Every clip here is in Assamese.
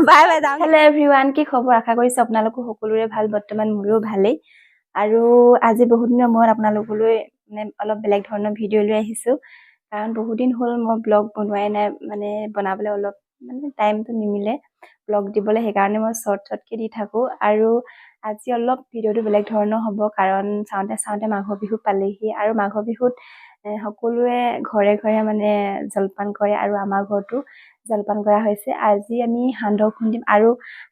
বাই বাই যাওঁ। হেল্ল' এভৰিৱান, কি খবৰ? আশা কৰিছোঁ আপোনালোকৰ সকলোৰে ভাল। বৰ্তমান মোৰো ভালেই। আৰু আজি বহুত দিনৰ মূৰত আপোনালোকলৈ মানে অলপ বেলেগ ধৰণৰ ভিডিঅ' লৈ আহিছোঁ। কাৰণ বহুত দিন হ'ল মই ব্লগ বনোৱাই নাই, মানে বনাবলৈ অলপ মানে টাইমটো নিমিলে ব্লগ দিবলৈ, সেইকাৰণে মই শ্বৰ্টকৈ দি থাকোঁ। আৰু আজি অলপ ভিডিঅ'টো বেলেগ ধৰণৰ হ'ব, কাৰণ চাওঁতে চাওঁতে মাঘৰ বিহু পালেহি। আৰু মাঘৰ বিহুত সকলোৱে ঘৰে ঘৰে মানে জলপান কৰে, আৰু আমাৰ ঘৰতো জলপান কৰা হৈছে। আজি আমি সান্দহ খুন্দিম, আৰু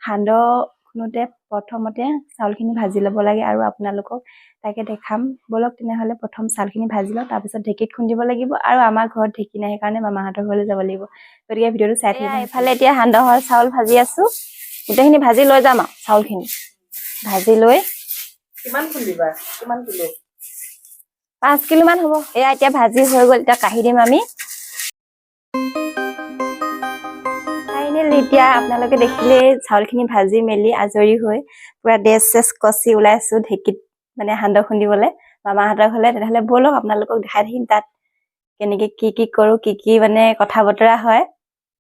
সান্দহ খুন্দোতে প্ৰথমতে চাউলখিনি ভাজি ল'ব লাগে, আৰু আপোনালোকক তাকে দেখাম। ব'লক তেনেহ'লে প্ৰথম চাউলখিনি ভাজি লওঁ, তাৰপিছত ঢেঁকীত খুন্দিব লাগিব। আৰু আমাৰ ঘৰত ঢেঁকী নাই, সেইকাৰণে মামাহঁতৰ ঘৰলৈ যাব লাগিব। গতিকে ভিডিঅ'টো চাই থাকিব। এইফালে এতিয়া সান্দহৰ চাউল ভাজি আছোঁ, গোটেইখিনি ভাজি লৈ যাম আৰু চাউলখিনি ভাজি লৈ। কিমান খুন্দিবা? কিমান কিলো? 5 কিলোমান হ'ব। এয়া এতিয়া ভাজি হৈ গ'ল, এতিয়া কাঢ়ি দিম আমি। ফাইনেলি এতিয়া আপোনালোকে দেখিলে চাউলখিনি ভাজি মেলি আজৰি হৈ পুৰা ড্ৰেছ চেছ কচি ওলাইছোঁ ঢেঁকীত, মানে সান্দহ খুন্দিবলৈ মামাহঁতৰ ঘৰলৈ। তেনেহ'লে ব'লক আপোনালোকক দেখাই থাকিম তাত কেনেকৈ কি কৰোঁ, কি মানে কথা বতৰা হয়,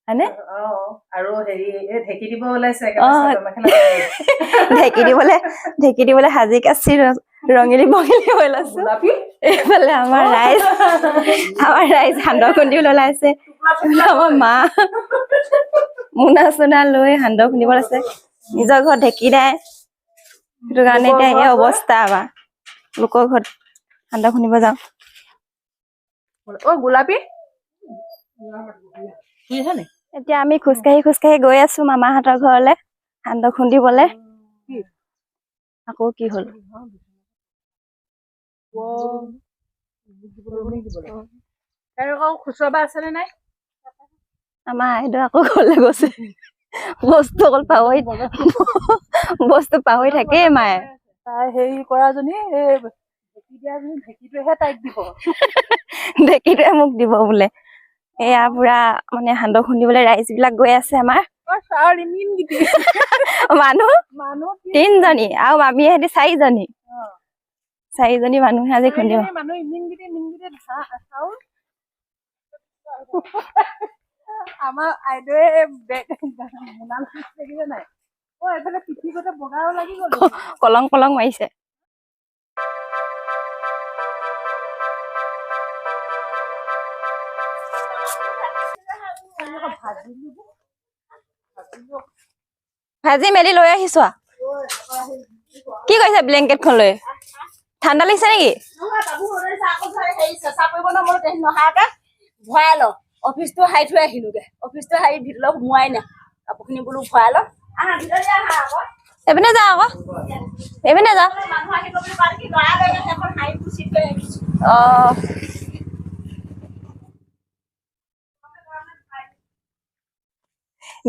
হয়নে? আৰু হেৰি ঢেঁকী দিব ওলাইছে। ঢেঁকী দিবলৈ সাজি কাচি ৰঙিলী বঙিলী হৈ লৈছো। এইফালে আমাৰ ৰাইজ সান্দহ খুন্দিবলৈ ওলাইছে। আমাৰ মা মোনা চোনা লৈ সান্দহ খুন্দিব আছে। নিজৰ ঘৰত ঢেঁকী নাই, সেইটো কাৰণে এতিয়া এই অৱস্থা। আমাৰ লোকৰ ঘৰত সান্দহ খুন্দিব যাওঁ। গোলাপী এতিয়া আমি খোজকাঢ়ি গৈ আছো মামাহঁতৰ ঘৰলে সান্দহ খুন্দিবলে। আকৌ কি হ'ল? খুচুৰাবা আছেনে নাই? আমাৰ আইদেউ আকৌ ঘৰলৈ গৈছে। বস্তু অকল পাহৰি থাকেই মায়ে। তাই হেৰি কৰাজনী ঢেঁকী দিয়াজনী ঢেঁকীটোহে তাইক দিব। ঢেঁকীটোৱে মোক দিব বোলে। এয়া পুৰা মানে সান্দহ খুন্দিবলৈ ৰাইজ বিলাক গৈ আছে আমাৰ। মানুহ 3জনী আৰু মামীহঁতি 4জনী। 4জনী মানুহে আজি খুন্দিব। আমাৰ আইদেউৱে দেখিছে নাই? এইফালে পিঠিতে বগাও লাগি গ'ল। কলং মাৰিছে। ভাজি মেলি লৈ আহিছো। কি কৰিছে ব্লেংকেটখন লৈ? ঠাণ্ডা লাগিছে নেকি? ভৰাই ল। অফিচটো হাৰি থৈ আহিলোগে। অফিচটো হাৰি ভিতৰলৈ সোমোৱাই নাই। কাপোৰখিনি বোলো ভৰাই ল। এইপিনে যা আকৌ। এইপিনে যা।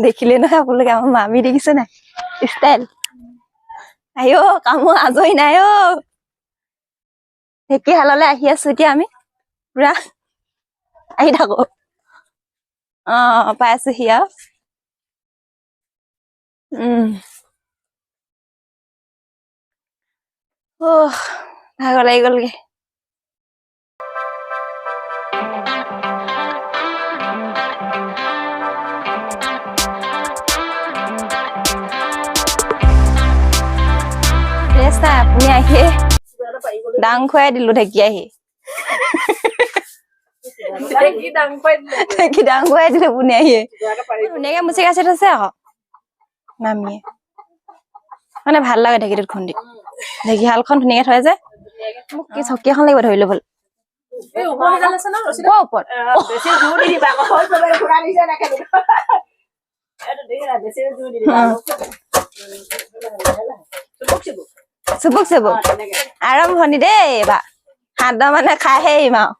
দেখিলে নহয় আপোনালোকে, আমাৰ মামী দেখিছে নাই ষ্টাইল? আইও কামো আজৰি নাই অ। ঢেঁকীশাললৈ আহি আছো এতিয়া আমি, পুৰা আহি থাকো। পাই আছোহি আৰু। ভাগৰ লাগি গ'লগে। আপুনি আহি ডাং খুৱাই দিলো ঢেঁকী আহি। ঢেঁকী ডাং খুৱাই দিলো আপুনি আহি। ধুনীয়াকে মুচি কাচি থৈছে আকৌ মামীয়ে। মানে ভাল লাগে ঢেঁকীটোত খুন্দি। ঢেঁকীশালখন ধুনীয়াকে থয় যে। মোক কি চকী এখন লাগিব ধৰি ল'বলৈ। চুবুক আৰম্ভণি দেই এইবাৰ। সান্দহ মানে খাইহে এৰিম আৰু।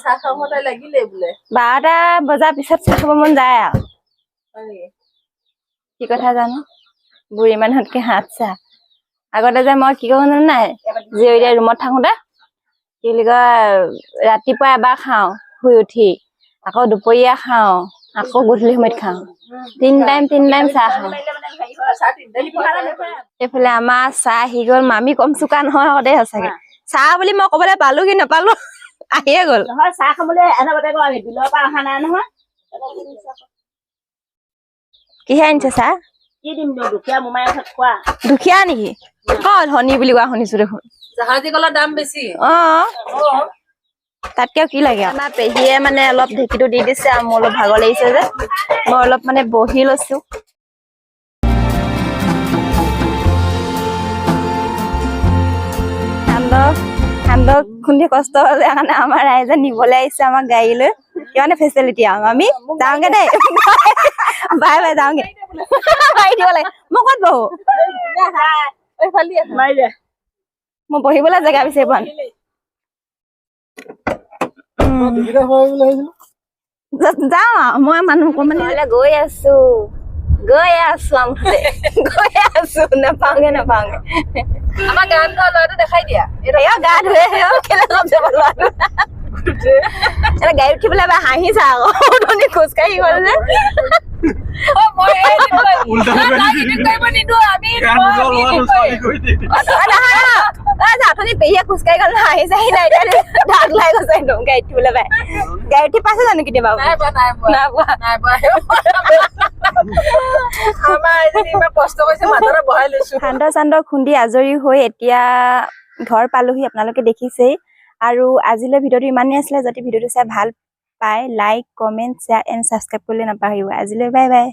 চাহ খাব লাগিলে বোলে 12টা বজাৰ পিছত চাহ খাব মন যায় আৰু। কি কথা জানো, বুঢ়ী মানুহতকে হাত চাহ। আগতে যে মই কি কৰো জানো নাই, জীয়ৰীয়া ৰুমত থাকোতে কি বুলি কয়, ৰাতিপুৱা এবাৰ খাওঁ শুই উঠি, আকৌ দুপৰীয়া খাওঁ, আকৌ গধূলি সময়ত খাওঁ। তিন টাইম চাহ খাওঁ। এইফালে আমাৰ চাহ আহি গ'ল। মামী কম চোকা নহয় আকৌ দেই সঁচাকে। চাহ বুলি মই ক'বলৈ পালো কি নাপালো আহিয়ে গ'ল। নহয় চাহ খাবলৈ এটা বজাত আমি বিলৰ পৰা অহা নাই নহয়। কিহে আনিছে চাহ? কি দিম দুখীয়া মোমাই ঘৰত খোৱা। দুখীয়া নেকি? ক'ত ধনী বুলি কোৱা শুনিছো দেখোন। জাহাজী কলৰ দাম বেছি। তাতকেও কি লাগে? আমাৰ পেহীয়ে মানে অলপ ঢেঁকীটো দি দিছে আৰু মোৰ অলপ ভাগৰ লাগিছে যে মই অলপ মানে বহি লৈছো। সান্দহ খুন্দি কষ্ট হ'লে কাৰণে আমাৰ ৰাইজে নিবলৈ আহিছে আমাক গাড়ী লৈ। কিমানে ফেচিলিটি আৰু আমি যাওঁগে দেই। Bye bye যাওঁগে। মাৰি দিব লাগে। মই ক'ত বহো? মই বহিবলৈ জেগা বিচাৰি পোৱা নাই। যাওঁ মই মানুহ মানে গৈ আছো নাপাওঁগে আমাৰ গান গোৱা ল'ৰাটো দেখাই দিয়া। গা ধুৱে কেলে লগ যাব ল'ৰাটো গাড়ী উঠি পেলাই হাঁহিছা আকৌ খোজকাঢ়ি গ'ল যে পেহীয়ে খোজকাঢ়ি গ'ল হাঁহিছে নাই ঢাক লাই গৈছে একদম গাড়ীত উঠিবলৈ পাই। গাড়ী উঠি পাইছে জানো কেতিয়াবা? সান্দহ চান্দহ খুন্দি আজৰি হৈ এতিয়া ঘৰ পালোহি। আপোনালোকে দেখিছেই। আৰু আজিলৈ ভিডিঅ'টো ইমানেই আছিলে। যদি ভিডিঅ'টো চাই ভাল পায় like comment share and subscribe কৰিবলৈ নাপাহৰিব। আজিলৈ বাই বাই।